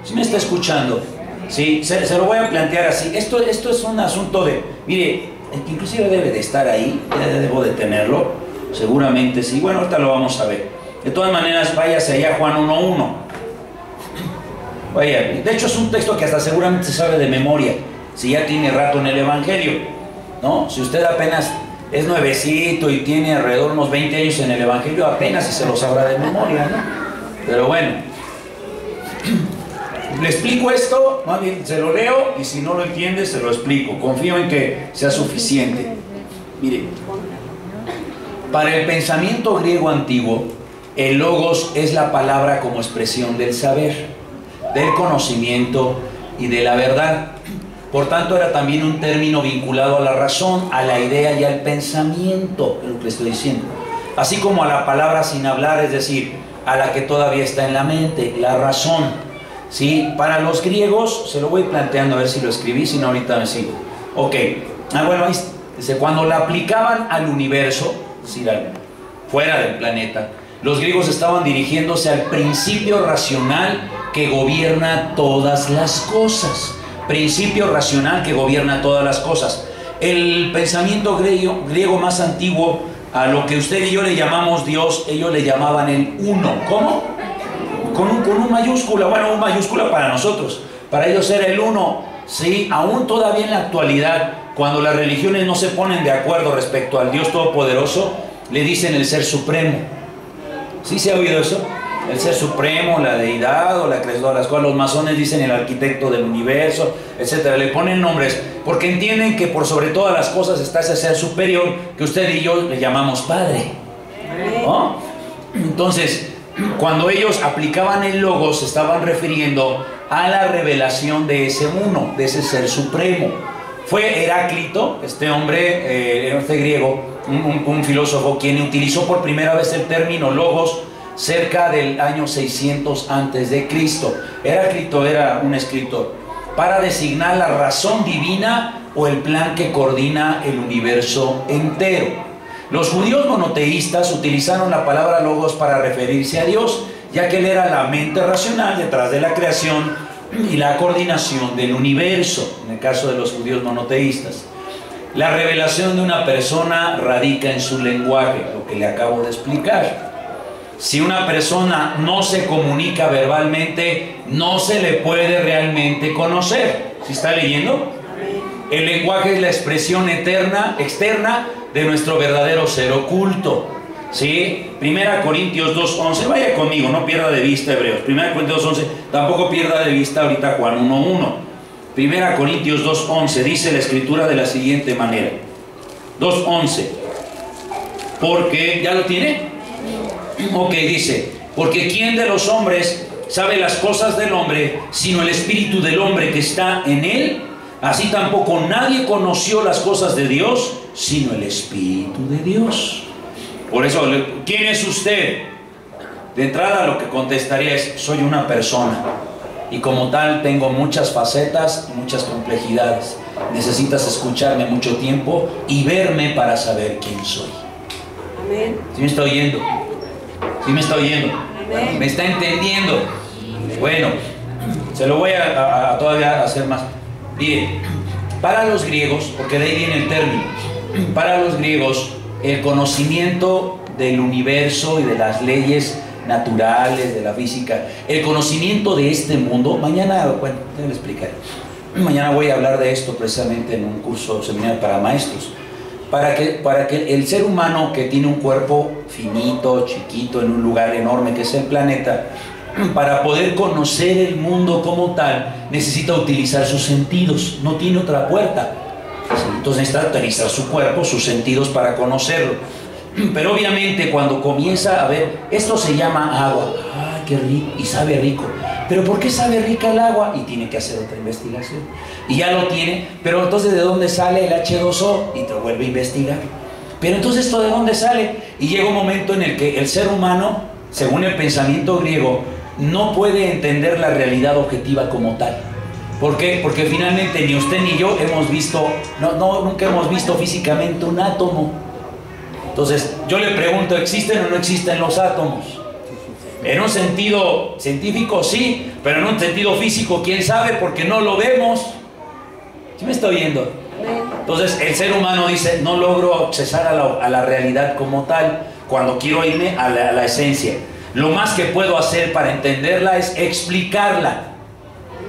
¿Sí me está escuchando? Sí, se lo voy a plantear así. Esto es un asunto de... Mire, inclusive debe de estar ahí. Ya debo de tenerlo. Seguramente sí. Bueno, ahorita lo vamos a ver. De todas maneras, váyase allá a Juan 1:1. Vaya, de hecho es un texto que hasta seguramente se sabe de memoria, si ya tiene rato en el Evangelio, ¿no? Si usted apenas es nuevecito y tiene alrededor de unos 20 años en el Evangelio, apenas si se lo sabrá de memoria, ¿no? Pero bueno, le explico esto, más bien se lo leo y si no lo entiende se lo explico. Confío en que sea suficiente. Mire, para el pensamiento griego antiguo, el logos es la palabra como expresión del saber, del conocimiento y de la verdad. Por tanto, era también un término vinculado a la razón, a la idea y al pensamiento, es lo que le estoy diciendo. Así como a la palabra sin hablar, es decir, a la que todavía está en la mente, la razón. ¿Sí? Para los griegos, se lo voy planteando a ver si lo escribí, si no ahorita me sigo. Ok, bueno, ahí dice, cuando la aplicaban al universo, es decir, fuera del planeta, los griegos estaban dirigiéndose al principio racional que gobierna todas las cosas. Principio racional que gobierna todas las cosas. El pensamiento griego más antiguo, a lo que usted y yo le llamamos Dios, ellos le llamaban el uno. ¿Cómo? Con un mayúscula. Bueno, un mayúscula para nosotros. Para ellos era el uno. Sí, aún todavía en la actualidad, cuando las religiones no se ponen de acuerdo respecto al Dios Todopoderoso, le dicen el Ser Supremo. ¿Sí se ha oído eso? El Ser Supremo, la deidad o la creadora, las cuales los masones dicen el arquitecto del universo, etcétera. Le ponen nombres porque entienden que por sobre todas las cosas está ese Ser superior que usted y yo le llamamos Padre, ¿no? Entonces, cuando ellos aplicaban el logos, se estaban refiriendo a la revelación de ese uno, de ese Ser Supremo. Fue Heráclito, este hombre, este griego, un filósofo, quien utilizó por primera vez el término logos cerca del año 600 antes de Cristo. Heráclito era un escritor para designar la razón divina o el plan que coordina el universo entero. Los judíos monoteístas utilizaron la palabra logos para referirse a Dios, ya que Él era la mente racional detrás de la creación y la coordinación del universo, en el caso de los judíos monoteístas. La revelación de una persona radica en su lenguaje, lo que le acabo de explicar. Si una persona no se comunica verbalmente, no se le puede realmente conocer. ¿Sí está leyendo? El lenguaje es la expresión externa de nuestro verdadero ser oculto. ¿Sí? 1 Corintios 2:11, vaya conmigo, no pierda de vista Hebreos. 1 Corintios 2:11, tampoco pierda de vista ahorita Juan 1:1. 1 Corintios 2:11 dice la escritura de la siguiente manera. 2:11. Porque, ¿ya lo tiene? Ok, dice, porque ¿quién de los hombres sabe las cosas del hombre, sino el espíritu del hombre que está en él? Así tampoco nadie conoció las cosas de Dios, sino el espíritu de Dios. Por eso, ¿quién es usted? De entrada lo que contestaría es, soy una persona. Y como tal tengo muchas facetas y muchas complejidades. Necesitas escucharme mucho tiempo y verme para saber quién soy. Amén. ¿Sí me está oyendo? ¿Sí me está oyendo? Amén. ¿Me está entendiendo? Bueno, se lo voy a todavía hacer más. Mire, para los griegos, porque de ahí viene el término, para los griegos el conocimiento del universo y de las leyes naturales, de la física, el conocimiento de este mundo. Mañana, bueno, ya le explicaré. Mañana voy a hablar de esto precisamente en un curso seminario para maestros. Para que el ser humano, que tiene un cuerpo finito, chiquito, en un lugar enorme que es el planeta, para poder conocer el mundo como tal, necesita utilizar sus sentidos, no tiene otra puerta. Entonces necesita utilizar su cuerpo, sus sentidos para conocerlo. Pero obviamente cuando comienza a ver, esto se llama agua, ¡ay, qué rico! Y sabe rico. ¿Pero por qué sabe rica el agua? Y tiene que hacer otra investigación. Y ya lo tiene, pero entonces ¿de dónde sale el H2O? Y te vuelve a investigar. Pero entonces ¿esto de dónde sale? Y llega un momento en el que el ser humano, según el pensamiento griego, no puede entender la realidad objetiva como tal. ¿Por qué? Porque finalmente ni usted ni yo hemos visto, nunca hemos visto físicamente un átomo. Entonces yo le pregunto, ¿existen o no existen los átomos? En un sentido científico sí, pero en un sentido físico quién sabe, porque no lo vemos. ¿Sí me está oyendo? Entonces el ser humano dice, no logro accesar a la realidad como tal cuando quiero irme a la esencia. Lo más que puedo hacer para entenderla es explicarla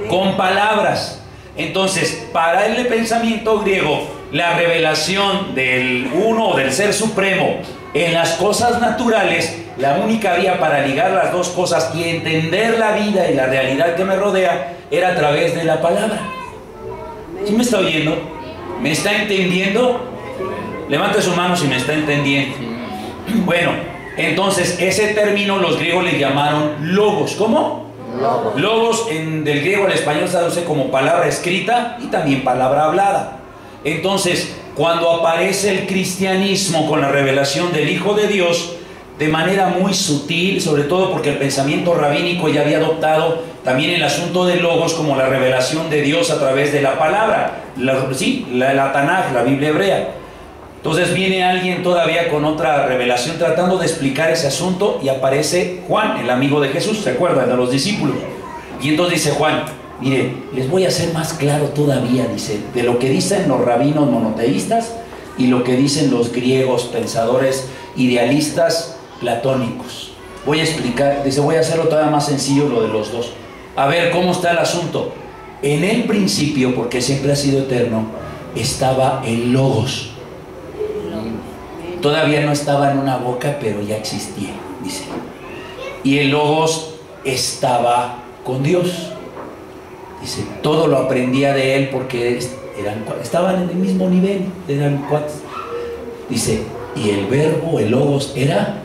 con palabras. Entonces, para el pensamiento griego, la revelación del uno o del ser supremo en las cosas naturales, la única vía para ligar las dos cosas y entender la vida y la realidad que me rodea era a través de la palabra. ¿Sí me está oyendo? ¿Me está entendiendo? Levante su mano si me está entendiendo. Bueno, entonces ese término los griegos le llamaron logos. ¿Cómo? Logos. Logos del griego al español se traduce como palabra escrita y también palabra hablada. Entonces, cuando aparece el cristianismo con la revelación del Hijo de Dios, de manera muy sutil, sobre todo porque el pensamiento rabínico ya había adoptado también el asunto de logos como la revelación de Dios a través de la palabra, la Tanaj, la Biblia hebrea. Entonces viene alguien todavía con otra revelación tratando de explicar ese asunto y aparece Juan, el amigo de Jesús, ¿se acuerdan? De los discípulos. Y entonces dice Juan, mire, les voy a hacer más claro todavía, dice, de lo que dicen los rabinos monoteístas y lo que dicen los griegos pensadores idealistas platónicos. Voy a explicar, dice, voy a hacerlo todavía más sencillo lo de los dos. A ver, ¿cómo está el asunto? En el principio, porque siempre ha sido eterno, estaba el Logos. Todavía no estaba en una boca, pero ya existía, dice. Y el Logos estaba con Dios. Dice, todo lo aprendía de él porque estaban en el mismo nivel, eran cuates. Dice, y el verbo, el Logos, era...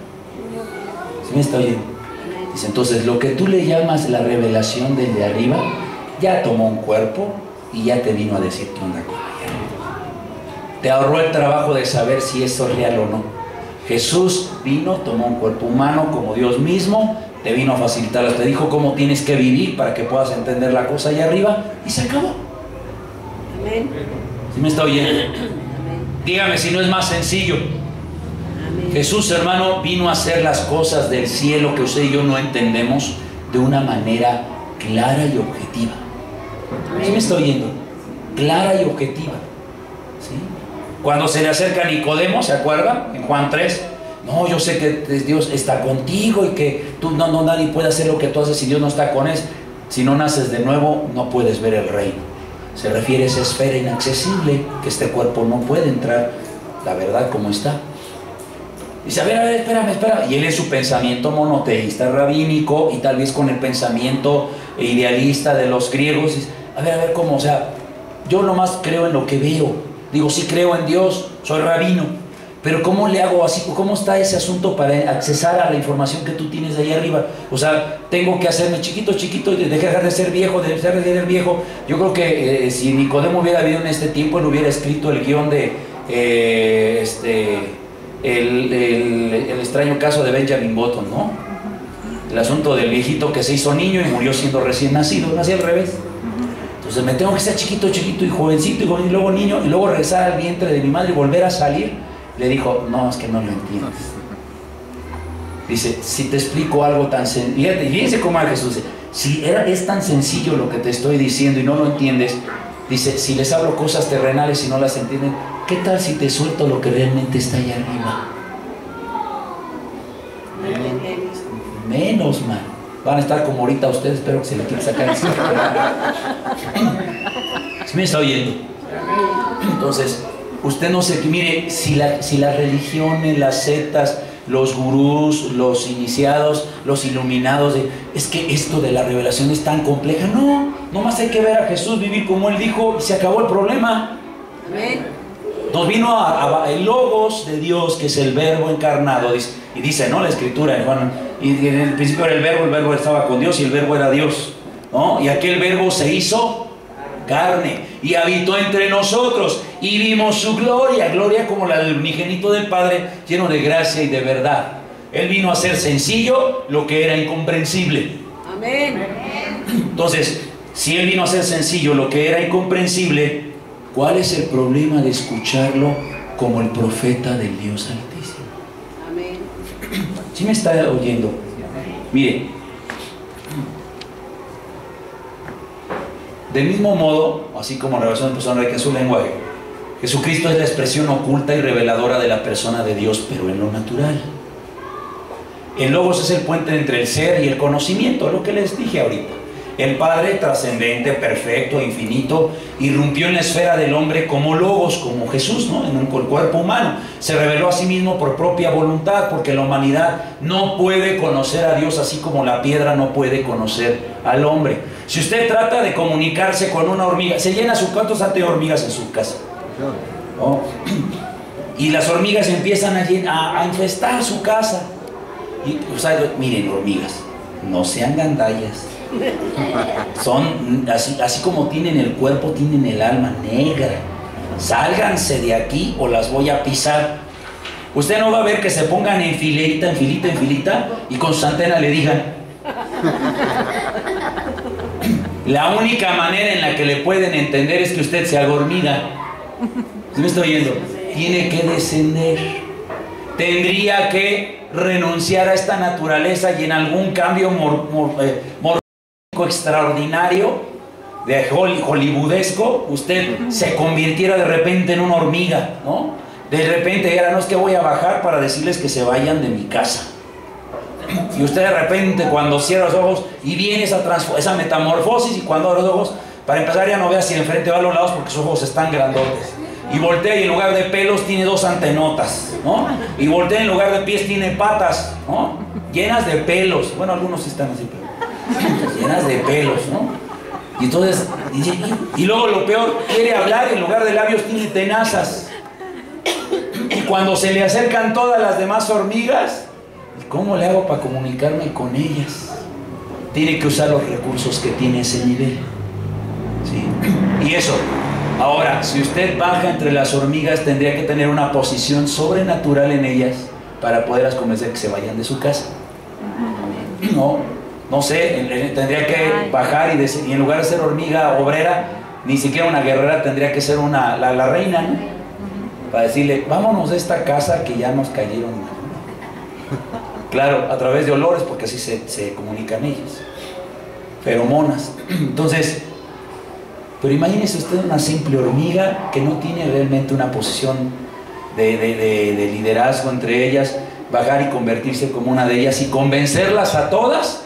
¿Sí me está oyendo? Dice, entonces lo que tú le llamas la revelación desde arriba, ya tomó un cuerpo y ya te vino a decir qué onda con ella. Te ahorró el trabajo de saber si eso es real o no. Jesús vino, tomó un cuerpo humano como Dios mismo, te vino a facilitar, te dijo cómo tienes que vivir para que puedas entender la cosa allá arriba y se acabó. Amén. ¿Sí me está oyendo? Amén. Dígame si no es más sencillo. Amén. Jesús, hermano, vino a hacer las cosas del cielo que usted y yo no entendemos de una manera clara y objetiva. ¿Sí me está oyendo? Clara y objetiva. ¿Sí? Cuando se le acerca a Nicodemo, ¿se acuerda? En Juan 3. No, yo sé que Dios está contigo y que tú nadie puede hacer lo que tú haces si Dios no está con él. Si no naces de nuevo, no puedes ver el reino. Se refiere a esa esfera inaccesible que este cuerpo no puede entrar, la verdad, como está. Dice, a ver, espérame. Y él en su pensamiento monoteísta, rabínico, y tal vez con el pensamiento idealista de los griegos, dice, a ver, ¿cómo? O sea, yo nomás creo en lo que veo. Digo, sí creo en Dios, soy rabino, pero ¿cómo le hago así? ¿Cómo está ese asunto para accesar a la información que tú tienes de ahí arriba? O sea, tengo que hacerme chiquito y dejar de ser viejo, de ser viejo. Yo creo que si Nicodemo hubiera habido en este tiempo, él hubiera escrito el guión de el extraño caso de Benjamin Button, ¿no? El asunto del viejito que se hizo niño y murió siendo recién nacido, nací al revés. Entonces me tengo que ser chiquito y jovencito y luego niño y luego regresar al vientre de mi madre y volver a salir. Le dijo, no, es que no lo entiendes. Dice, si te explico algo tan sencillo, y fíjense cómo era Jesús, dice, si es tan sencillo lo que te estoy diciendo y no lo entiendes, dice, si les hablo cosas terrenales y no las entienden, ¿qué tal si te suelto lo que realmente está allá arriba? menos mal. Van a estar como ahorita ustedes, espero que se le quiera sacar esto. ¿Sí me está oyendo? Entonces, usted no se... Mire, si las religiones, las sectas, los gurús, los iniciados, los iluminados, es que esto de la revelación es tan compleja. No, nomás hay que ver a Jesús vivir como Él dijo y se acabó el problema. Amén. Nos vino el Logos de Dios, que es el Verbo encarnado, y dice, ¿no? La Escritura en Juan, y en el principio era el Verbo estaba con Dios y el Verbo era Dios, ¿no? Y aquel Verbo se hizo carne y habitó entre nosotros y vimos su gloria, gloria como la del unigénito del Padre, lleno de gracia y de verdad. Él vino a ser sencillo lo que era incomprensible. Amén. Entonces, si Él vino a ser sencillo lo que era incomprensible, ¿cuál es el problema de escucharlo como el profeta del Dios Altísimo? Amén. ¿Sí me está oyendo? Mire, del mismo modo, así como la revelación personal en su lenguaje, Jesucristo es la expresión oculta y reveladora de la persona de Dios, pero en lo natural. El Logos es el puente entre el ser y el conocimiento, lo que les dije ahorita. El Padre trascendente, perfecto, infinito, irrumpió en la esfera del hombre como Logos, como Jesús, ¿no? En un cuerpo humano. Se reveló a sí mismo por propia voluntad, porque la humanidad no puede conocer a Dios así como la piedra no puede conocer al hombre. Si usted trata de comunicarse con una hormiga, se llena su... ¿Cuántos han tenido hormigas en su casa? ¿No? Y las hormigas empiezan a infestar su casa. Y, o sea, miren, hormigas, no sean gandallas. Son así como tienen el cuerpo, tienen el alma negra. Sálganse de aquí o las voy a pisar. Usted no va a ver que se pongan en filita, en filita, en filita y con su antena le digan. La única manera en la que le pueden entender es que usted se haga hormiga. ¿Sí me está oyendo? Tiene que descender. Tendría que renunciar a esta naturaleza y en algún cambio extraordinario de hollywoodesco usted se convirtiera de repente en una hormiga, ¿no? De repente era, no es que voy a bajar para decirles que se vayan de mi casa, y usted de repente cuando cierra los ojos y viene esa metamorfosis, y cuando abre los ojos, para empezar ya no ve hacia enfrente, va a los lados porque sus ojos están grandotes, y voltea y en lugar de pelos tiene dos antenotas, ¿no? Y voltea y en lugar de pies tiene patas, ¿no? Llenas de pelos. Bueno, algunos sí están así, pero llenas de pelos, ¿no? Y entonces, y luego lo peor, quiere hablar y en lugar de labios tiene tenazas. Y cuando se le acercan todas las demás hormigas, ¿cómo le hago para comunicarme con ellas? Tiene que usar los recursos que tiene ese nivel, ¿sí? Y eso, ahora, si usted baja entre las hormigas, tendría que tener una posición sobrenatural en ellas para poderlas convencer que se vayan de su casa. No sé, tendría que bajar y en lugar de ser hormiga obrera, ni siquiera una guerrera, tendría que ser la reina, ¿no? Para decirle, vámonos de esta casa que ya nos cayeron. Claro, a través de olores, porque así se comunican ellas. Feromonas. Entonces, pero imagínese usted una simple hormiga que no tiene realmente una posición de liderazgo entre ellas, bajar y convertirse como una de ellas y convencerlas a todas,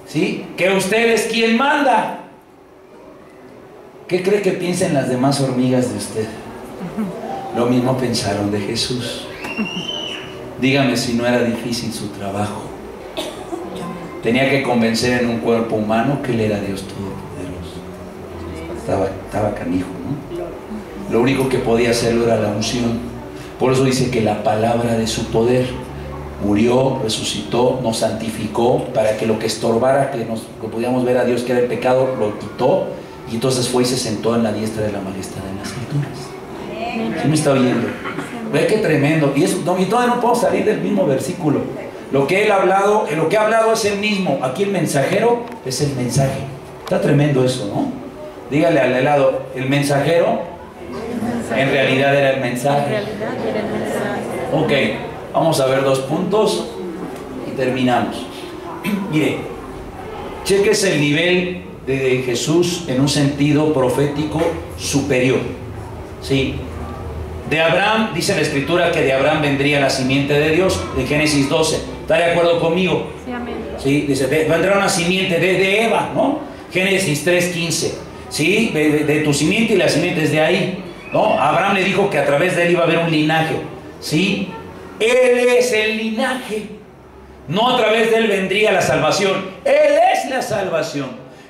¿sí? Que usted es quien manda. ¿Qué cree que piensen las demás hormigas de usted? Lo mismo pensaron de Jesús. Dígame si no era difícil su trabajo. Tenía que convencer en un cuerpo humano que Él era Dios Todopoderoso. Estaba canijo, ¿no? Lo único que podía hacerlo era la unción. Por eso dice que la palabra de su poder murió, resucitó, nos santificó, para que lo que estorbara, que podíamos ver a Dios que era el pecado, lo quitó, y entonces fue y se sentó en la diestra de la majestad en las alturas. ¿Sí me está oyendo? Ve qué tremendo. Y todavía no puedo salir del mismo versículo. Lo que ha hablado es el mismo. Aquí el mensajero es el mensaje. Está tremendo eso, ¿no? Dígale al lado, el mensajero en realidad era el mensaje. Ok, vamos a ver 2 puntos y terminamos. Mire, chequese el nivel de Jesús en un sentido profético superior. Sí. De Abraham, dice la Escritura que de Abraham vendría la simiente de Dios, de Génesis 12. ¿Está de acuerdo conmigo? Sí, amén. ¿Sí? Dice, vendrá una simiente de Eva, ¿no? Génesis 3:15. ¿Sí? De tu simiente y la simiente es de ahí, ¿no? Abraham le dijo que a través de él iba a haber un linaje. ¿Sí? Él es el linaje. No a través de él vendría la salvación. Él es la salvación.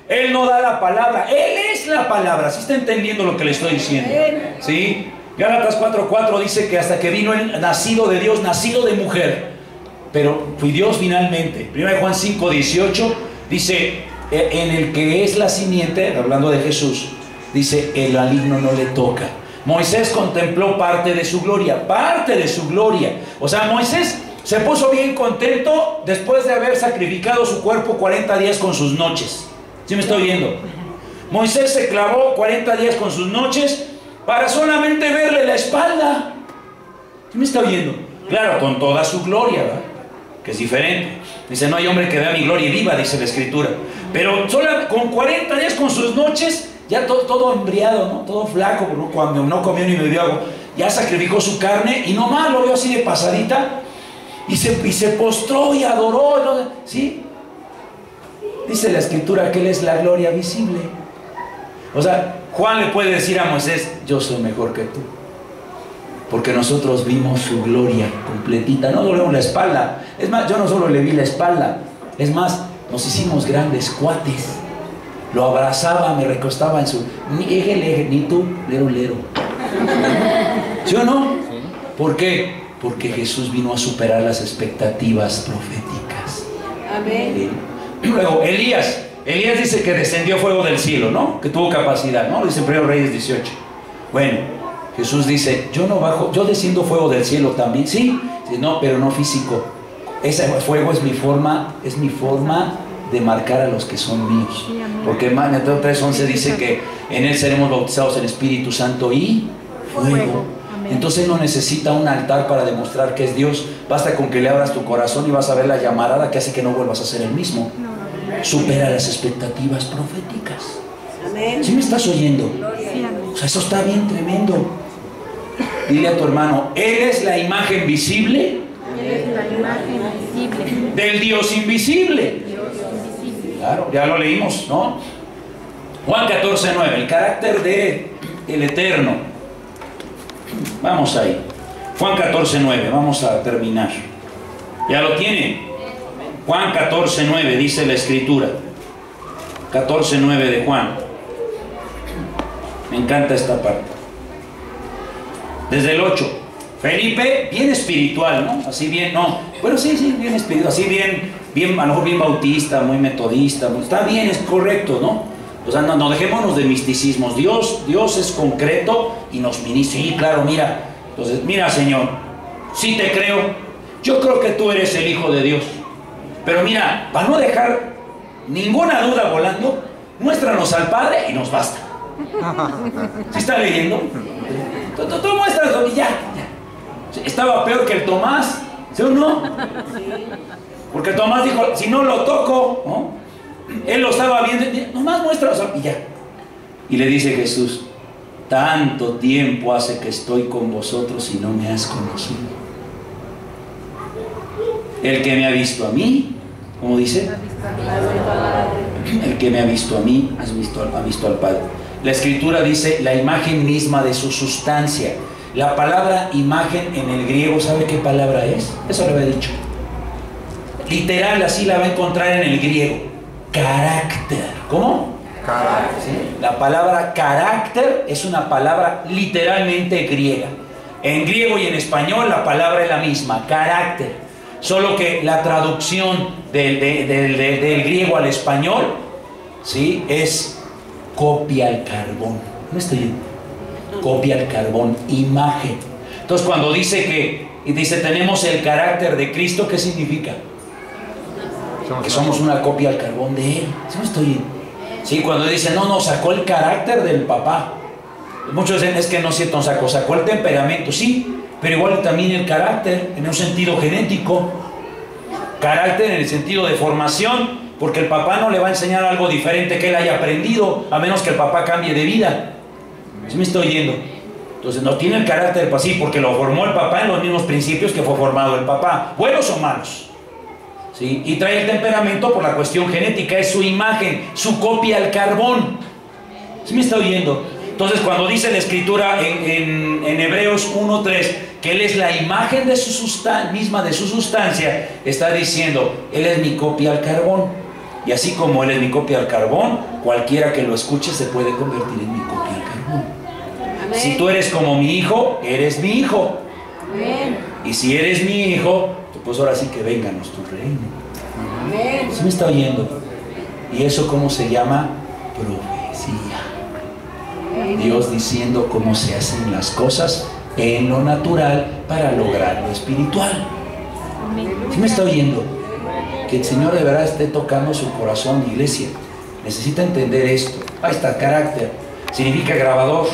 Él no da la palabra. Él es la palabra. ¿Sí está entendiendo lo que le estoy diciendo? ¿Sí? Gálatas 4:4 dice que hasta que vino el nacido de Dios, nacido de mujer, pero fui Dios finalmente. 1 Juan 5:18 dice, en el que es la simiente, hablando de Jesús, dice, el maligno no le toca. Moisés contempló parte de su gloria, parte de su gloria. O sea, Moisés se puso bien contento después de haber sacrificado su cuerpo 40 días con sus noches. ¿Sí me estoy oyendo? Moisés se clavó 40 días con sus noches para solamente verle la espalda. ¿Sí me está oyendo? Claro, con toda su gloria, ¿verdad? Que es diferente. Dice, no hay hombre que vea mi gloria y viva, dice la Escritura. Pero solo con 40 días con sus noches, ya todo embriado, ¿no? Todo flaco, ¿no? Cuando no comió ni bebió agua, ya sacrificó su carne y nomás lo vio así de pasadita y se postró y adoró, ¿no? ¿Sí? Dice la Escritura que Él es la gloria visible. O sea, Juan le puede decir a Moisés, yo soy mejor que tú, porque nosotros vimos su gloria completita, no le vimos la espalda. Es más, yo no solo le vi la espalda, es más, nos hicimos grandes cuates. Lo abrazaba, me recostaba en su eje, ni tú, lero. ¿Sí o no? ¿Por qué? Porque Jesús vino a superar las expectativas proféticas. Amén. Luego, Elías dice que descendió fuego del cielo, ¿no? Que tuvo capacidad, ¿no? Dice en 1 Reyes 18. Bueno, Jesús dice, yo desciendo fuego del cielo también. Sí, no, pero no físico. Ese fuego es mi forma de marcar a los que son míos. Porque Mateo 3:11 dice que en Él seremos bautizados en Espíritu Santo y fuego. Entonces Él no necesita un altar para demostrar que es Dios. Basta con que le abras tu corazón y vas a ver la llamarada que hace que no vuelvas a ser el mismo. Supera las expectativas proféticas. ¿Sí me estás oyendo? O sea, eso está bien tremendo. Dile a tu hermano, Él es la imagen visible, del Dios invisible. Claro, ya lo leímos, ¿no? Juan 14:9, el carácter del Eterno. Vamos ahí. Juan 14:9, vamos a terminar. ¿Ya lo tienen? Juan 14:9 dice la Escritura. 14:9 de Juan. Me encanta esta parte. Desde el 8. Felipe, bien espiritual, ¿no? Así bien, no. Bueno, sí, bien espiritual. Así bien, a lo mejor bien bautista, muy metodista. Está bien, es correcto, ¿no? O sea, no dejémonos de misticismos. Dios es concreto y nos ministra. Sí, claro, mira. Entonces, mira, Señor, sí te creo. Yo creo que tú eres el Hijo de Dios. Pero mira, para no dejar ninguna duda volando, muéstranos al Padre y nos basta. ¿Sí está leyendo? Tú muéstranos y ya. Estaba peor que el Tomás, ¿sí o no? Porque Tomás dijo, si no lo toco, ¿no? Él lo estaba viendo, nomás muéstranos y ya. Y le dice Jesús, tanto tiempo hace que estoy con vosotros y no me has conocido. El que me ha visto a mí, ¿cómo dice? El que me ha visto a mí, ha visto al Padre. La Escritura dice la imagen misma de su sustancia. La palabra imagen en el griego, ¿sabe qué palabra es? Eso lo había dicho. Literal, así la va a encontrar en el griego. Carácter. ¿Cómo? Carácter. ¿Sí? La palabra carácter es una palabra literalmente griega. En griego y en español la palabra es la misma, carácter. Solo que la traducción del griego al español, ¿sí? Es copia al carbón. ¿No estoy viendo? Copia al carbón, imagen. Entonces cuando dice tenemos el carácter de Cristo, ¿qué significa? Que somos una copia al carbón de Él. ¿Sí me estoy viendo? Sí, cuando dice no, sacó el carácter del papá. Muchos dicen, es que no es cierto, sacó el temperamento, sí, pero igual también el carácter, en un sentido genético. Carácter en el sentido de formación, porque el papá no le va a enseñar algo diferente que él haya aprendido, a menos que el papá cambie de vida. ¿Sí me estoy oyendo? Entonces no tiene el carácter así, porque lo formó el papá en los mismos principios que fue formado el papá, buenos o malos. ¿sí? Y trae el temperamento por la cuestión genética, es su imagen, su copia al carbón. ¿Sí me está oyendo? Entonces, cuando dice la Escritura en Hebreos 1:3 que Él es la imagen de misma de su sustancia, está diciendo, Él es mi copia al carbón. Y así como Él es mi copia al carbón, cualquiera que lo escuche se puede convertir en mi copia al carbón. Amén. Si tú eres como mi hijo, eres mi hijo. Amén. Y si eres mi hijo, pues ahora sí que vénganos tu reino. Amén. ¿Sí me está oyendo? ¿Y eso cómo se llama? Profecía. Dios diciendo cómo se hacen las cosas en lo natural para lograr lo espiritual. ¿Sí me está oyendo? Que el Señor de verdad esté tocando su corazón, iglesia. Necesita entender esto. Ahí está, carácter. Significa grabador,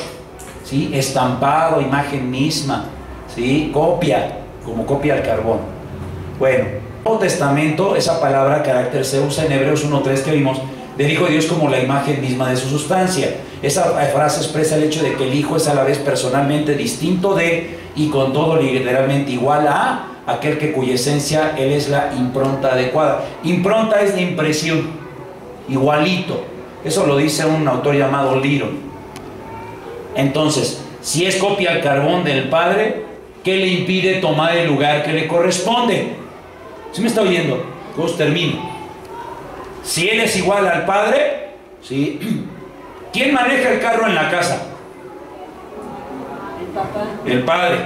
¿sí? Estampado, imagen misma, ¿sí? Copia, como copia al carbón. Bueno, en el Nuevo Testamento, esa palabra carácter se usa en Hebreos 1:3 que vimos, del Hijo de Dios como la imagen misma de su sustancia. Esa frase expresa el hecho de que el Hijo es a la vez personalmente distinto de y con todo literalmente igual a aquel que cuya esencia Él es la impronta adecuada. Impronta es la impresión, igualito. Eso lo dice un autor llamado Liron. Entonces, si es copia al carbón del Padre, ¿qué le impide tomar el lugar que le corresponde? ¿Sí me está oyendo? Pues termino. Si Él es igual al Padre, ¿sí? ¿Quién maneja el carro en la casa? El papá. El Padre.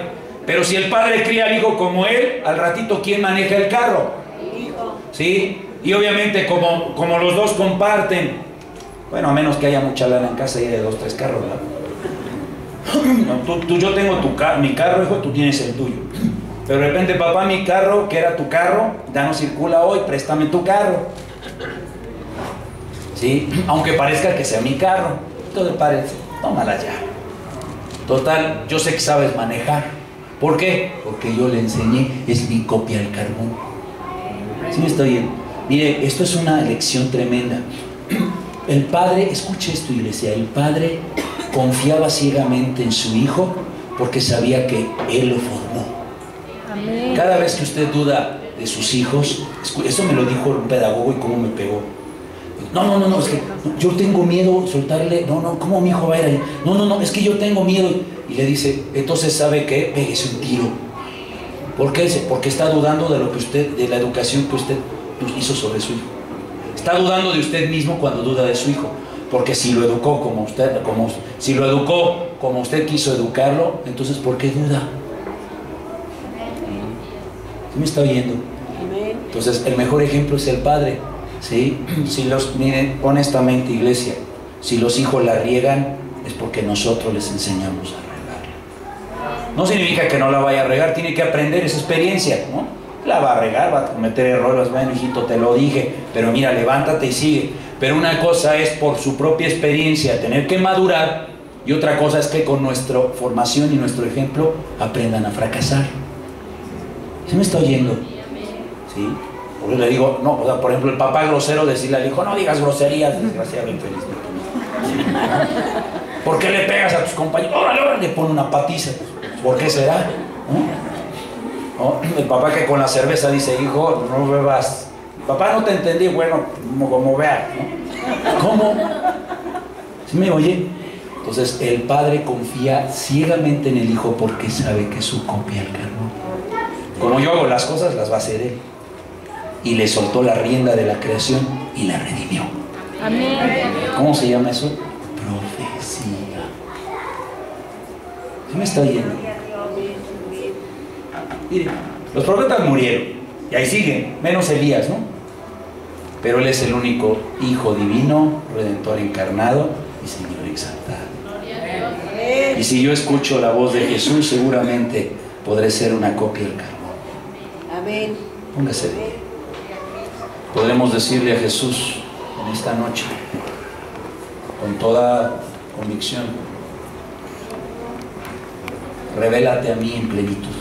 Pero si el Padre cría al Hijo como Él, al ratito, ¿quién maneja el carro? El hijo. ¿Sí? Y obviamente como los dos comparten, bueno, a menos que haya mucha lana en casa y haya 2, 3 carros, ¿verdad? No, yo tengo mi carro, hijo, tú tienes el tuyo. Pero de repente, papá, mi carro, que era tu carro, ya no circula hoy, préstame tu carro. ¿Sí? Aunque parezca que sea mi carro. Entonces, parece, tómala ya. Total, yo sé que sabes manejar. ¿Por qué? Porque yo le enseñé, es mi copia al carbón. ¿Sí me estoy viendo? Mire, esto es una lección tremenda. El Padre, escuche esto, iglesia, el Padre confiaba ciegamente en su Hijo porque sabía que Él lo formó. Amén. Cada vez que usted duda de sus hijos, eso me lo dijo un pedagogo y cómo me pegó. No, es que yo tengo miedo soltarle, ¿cómo mi hijo va a ir ahí? No, es que yo tengo miedo. Y le dice, entonces, ¿sabe qué? Péguese un tiro. ¿Por qué? Porque está dudando de lo que de la educación que usted hizo sobre su hijo. Está dudando de usted mismo cuando duda de su hijo. Porque si lo educó como usted quiso educarlo, entonces ¿por qué duda? ¿Sí me está oyendo? Amén. Entonces, el mejor ejemplo es el Padre. ¿Sí? Miren, honestamente, iglesia, si los hijos la riegan, es porque nosotros les enseñamos a regarla. No significa que no la vaya a regar, tiene que aprender esa experiencia, ¿no? La va a regar, va a cometer errores, bueno, hijito, te lo dije, pero mira, levántate y sigue. Pero una cosa es por su propia experiencia tener que madurar, y otra cosa es que con nuestra formación y nuestro ejemplo aprendan a fracasar. ¿Sí me está oyendo? ¿Sí? Porque le digo, no, o sea, por ejemplo, el papá grosero decirle al hijo, no digas groserías, desgraciado infeliz. ¿Por qué le pegas a tus compañeros? ¡Órale! Le pone una patiza. ¿Por qué será? ¿No? El papá que con la cerveza dice, hijo, no bebas. Papá, no te entendí, bueno, como vea, ¿no? ¿Cómo? ¿Sí me oye? Entonces, el padre confía ciegamente en el hijo porque sabe que es su copia al carbón. Como yo hago las cosas, las va a hacer él. Y le soltó la rienda de la creación y la redimió. Amén. ¿Cómo se llama eso? Profecía. ¿Sí me está oyendo? Mire, los profetas murieron y ahí siguen, menos Elías, ¿no? Pero él es el único Hijo divino, Redentor encarnado y Señor exaltado. Y si yo escucho la voz de Jesús, seguramente podré ser una copia del carbón. Amén. Póngase de pie. Podremos decirle a Jesús en esta noche, con toda convicción, revélate a mí en plenitud.